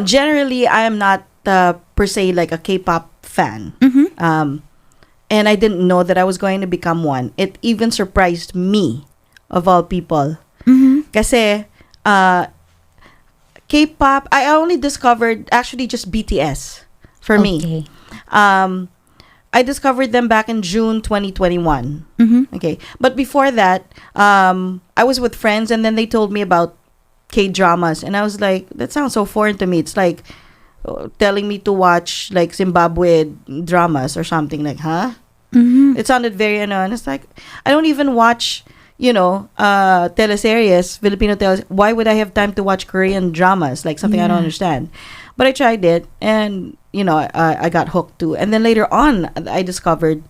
Generally, I am not per se like a K-pop fan. And I didn't know that I was going to become one. It even surprised me, of all people. Kasi, K-pop, I only discovered actually just BTS for me. I discovered them back in June 2021. Okay. But before that, I was with friends and then they told me about K-dramas. And I was like, that sounds so foreign to me. It's like telling me to watch like Zimbabwe dramas or something. Like, huh? It sounded very, and it's like, I don't even watch, teleseries, Filipino teleseries. Why would I have time to watch Korean dramas? Like something I don't understand. But I tried it and, I got hooked too. And then later on, I discovered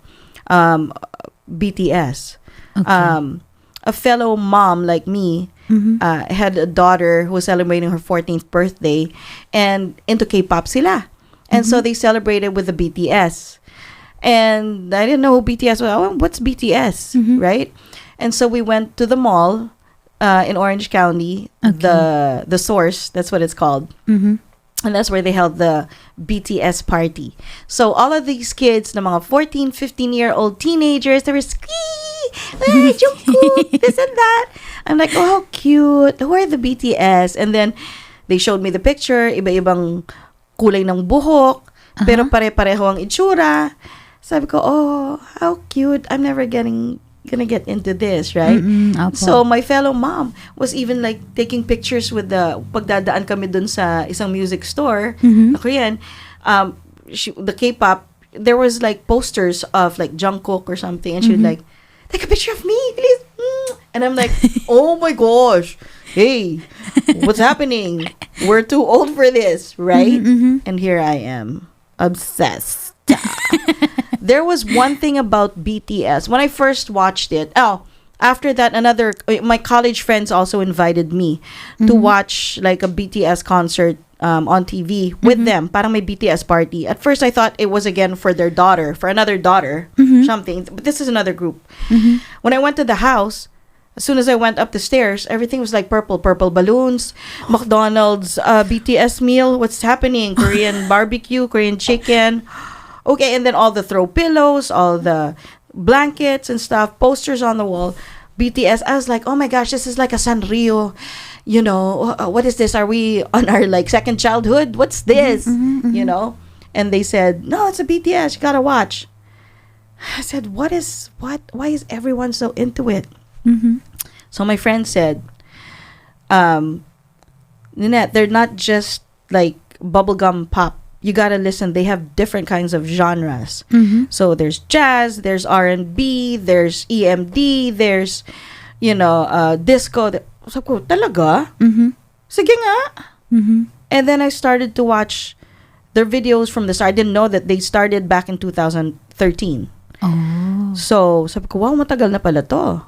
BTS. A fellow mom like me had a daughter who was celebrating her 14th birthday and into K-pop sila. And so they celebrated with the BTS. And I didn't know who BTS was. Oh, what's BTS? Right? And so we went to the mall in Orange County, the Source, that's what it's called. And that's where they held the BTS party. So all of these kids, the mga 14, 15-year-old teenagers, they were hey, Jungkook, this and that. I'm like, oh, how cute. Who are the BTS? And then they showed me the picture, iba-ibang kulay ng buhok, pero pare-pareho ang itsura. Sabi ko, oh, how cute. I'm never gonna get into this, right? So my fellow mom was even like taking pictures with pagdadaan kami dun sa isang music store na Korean. The K-pop, there was like posters of like Jungkook or something, and she would like, take a picture of me, please. And I'm like, oh my gosh, hey, what's happening? We're too old for this, right? And here I am, obsessed. There was one thing about BTS when I first watched it. After that, my college friends also invited me to watch like a BTS concert on TV with them. Parang may BTS party. At first, I thought it was again for another daughter, something. But this is another group. When I went to the house, as soon as I went up the stairs, everything was like purple balloons, McDonald's BTS meal. What's happening? Korean barbecue, Korean chicken. Okay, and then all the throw pillows, all the blankets and stuff, posters on the wall, BTS. I was like, oh my gosh, this is like a Sanrio. What is this? Are we on our like second childhood? What's this? And they said, no, it's a BTS. You gotta watch. I said, what? Why is everyone so into it? So my friend said, Ninette, they're not just like bubblegum pop. You gotta listen. They have different kinds of genres. So there's jazz, there's R&B, there's EMD, there's disco. Sabi ko, talaga? Sige nga. And then I started to watch their videos from the start. I didn't know that they started back in 2013. So sabi ko, wow, matagal na pala to.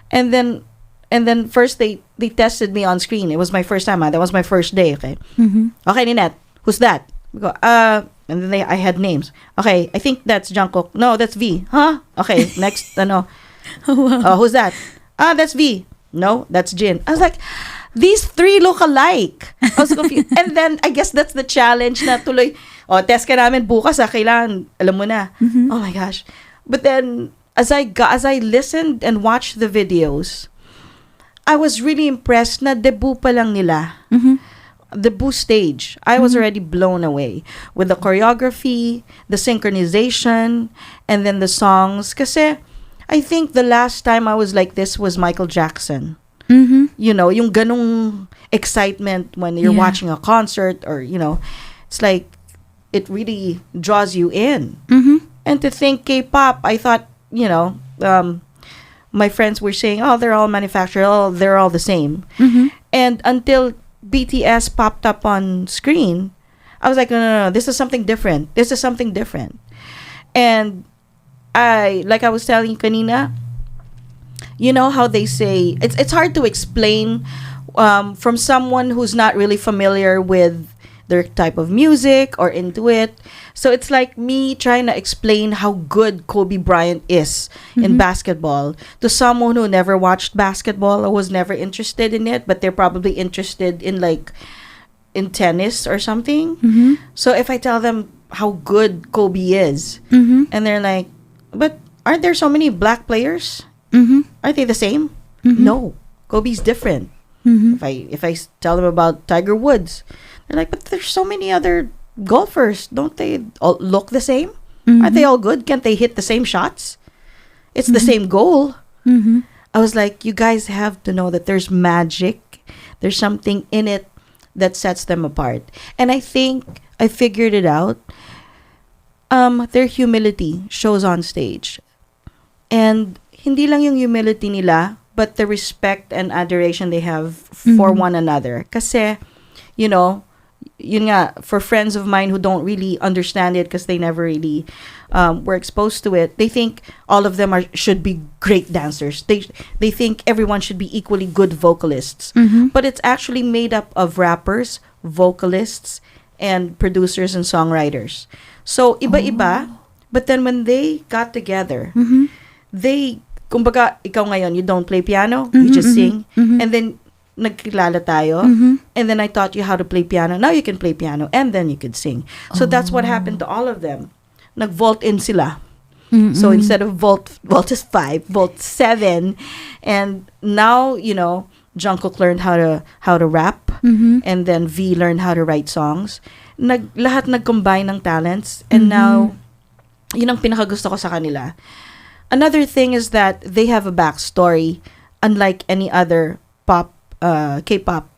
And then first they tested me on screen. It was my first time. That was my first day. Okay. Okay, Ninette, who's that? And then I had names. Okay, I think that's Jungkook. No, that's V. Huh? Okay, next, who's that? That's V. No, that's Jin. I was like, these three look alike. I was confused. And then, I guess that's the challenge na tuloy, test ka namin bukas, kailangan, alam mo na. Oh my gosh. But then, as I listened and watched the videos, I was really impressed na debut pa lang nila. The debut stage, I was already blown away with the choreography, the synchronization, and then the songs. Kasi I think the last time I was like this was Michael Jackson. Yung ganong excitement when you're watching a concert or, it's like it really draws you in. And to think K-pop, I thought, my friends were saying, oh, they're all manufactured, they're all the same. And until BTS popped up on screen, I was like, no, this is something different. And like I was telling you kanina, you know how they say, it's hard to explain from someone who's not really familiar with their type of music or into it. So it's like me trying to explain how good Kobe Bryant is in basketball to someone who never watched basketball or was never interested in it, but they're probably interested in like in tennis or something. Mm-hmm. So if I tell them how good Kobe is, Mm-hmm. and they're like, but aren't there so many black players? Mm-hmm. Are they the same? Mm-hmm. No, Kobe's different. Mm-hmm. If I tell them about Tiger Woods, they're like, but there's so many other golfers. Don't they all look the same? Mm-hmm. Aren't they all good? Can't they hit the same shots? It's the same goal. Mm-hmm. I was like, you guys have to know that there's magic. There's something in it that sets them apart. And I think I figured it out. Their humility shows on stage. And hindi lang yung humility nila, but the respect and adoration they have for one another. Kasi, you know, yun nga, for friends of mine who don't really understand it because they never really were exposed to it, they think all of them should be great dancers. They think everyone should be equally good vocalists. Mm-hmm. But it's actually made up of rappers, vocalists, and producers and songwriters. So, iba-iba. But then when they got together, Mm-hmm. they, kumbaga, ikaw ngayon, you don't play piano, you just sing. Mm-hmm. And then, nagkilala tayo. Mm-hmm. And then I taught you how to play piano. Now you can play piano. And then you could sing. So that's what happened to all of them. Nag-vault in sila. Mm-hmm. So instead of vault is 5, vault 7. And now, you know, Jungkook learned how to rap. Mm-hmm. And then V learned how to write songs. Lahat nag-combine ng talents. And now, yun ang pinakagusto ko sa kanila. Another thing is that they have a backstory, unlike any other K-pop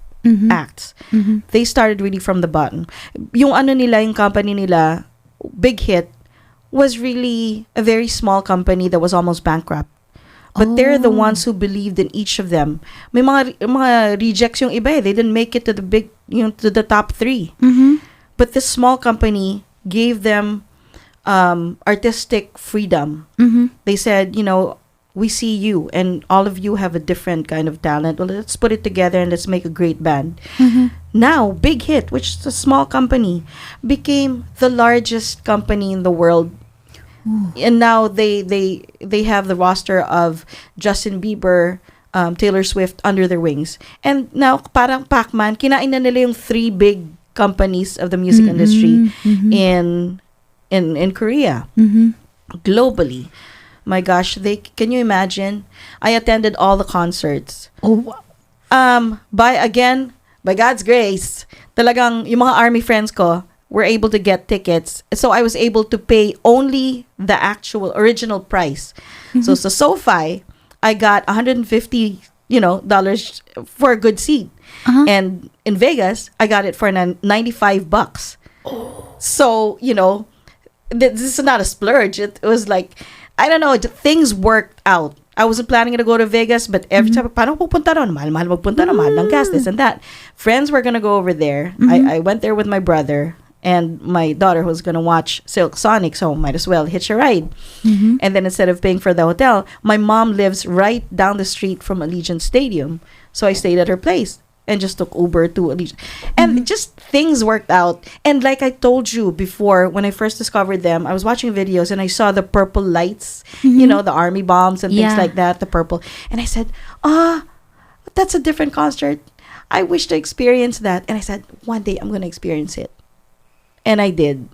acts. Mm-hmm. They started really from the bottom. Yung yung company nila, Big Hit, was really a very small company that was almost bankrupt. But they're the ones who believed in each of them. May mga rejects yung iba. They didn't make it to to the top 3. Mm-hmm. But this small company gave them artistic freedom. Mm-hmm. They said, you know, we see you and all of you have a different kind of talent. Well, let's put it together and let's make a great band. Mm-hmm. Now, Big Hit, which is a small company, became the largest company in the world. Ooh. And now they have the roster of Justin Bieber, Taylor Swift under their wings. And now, parang Pac-Man, kinain na nila yung 3 big companies of the music industry in Korea, globally. My gosh, can you imagine? I attended all the concerts. Oh, wow. By God's grace, talagang yung mga army friends ko were able to get tickets. So I was able to pay only the actual original price. So sa SoFi, I got $150, dollars for a good seat. Uh-huh. And in Vegas, I got it for $95. Oh. So, this is not a splurge. It was like, I don't know, things worked out. I wasn't planning to go to Vegas, but every time, paano pupunta ron? Mahal magpunta ron, mahal ng gas, this and that. Friends were gonna go over there. I went there with my brother and my daughter who was gonna watch Silk Sonic, so might as well hitch a ride. And then instead of paying for the hotel, my mom lives right down the street from Allegiant Stadium. So I stayed at her place and just took Uber to Allegiant. And just things worked out. And like I told you before, when I first discovered them, I was watching videos and I saw the purple lights, the army bombs and things like that, the purple. And I said, that's a different concert. I wish to experience that. And I said, one day I'm going to experience it. And I did.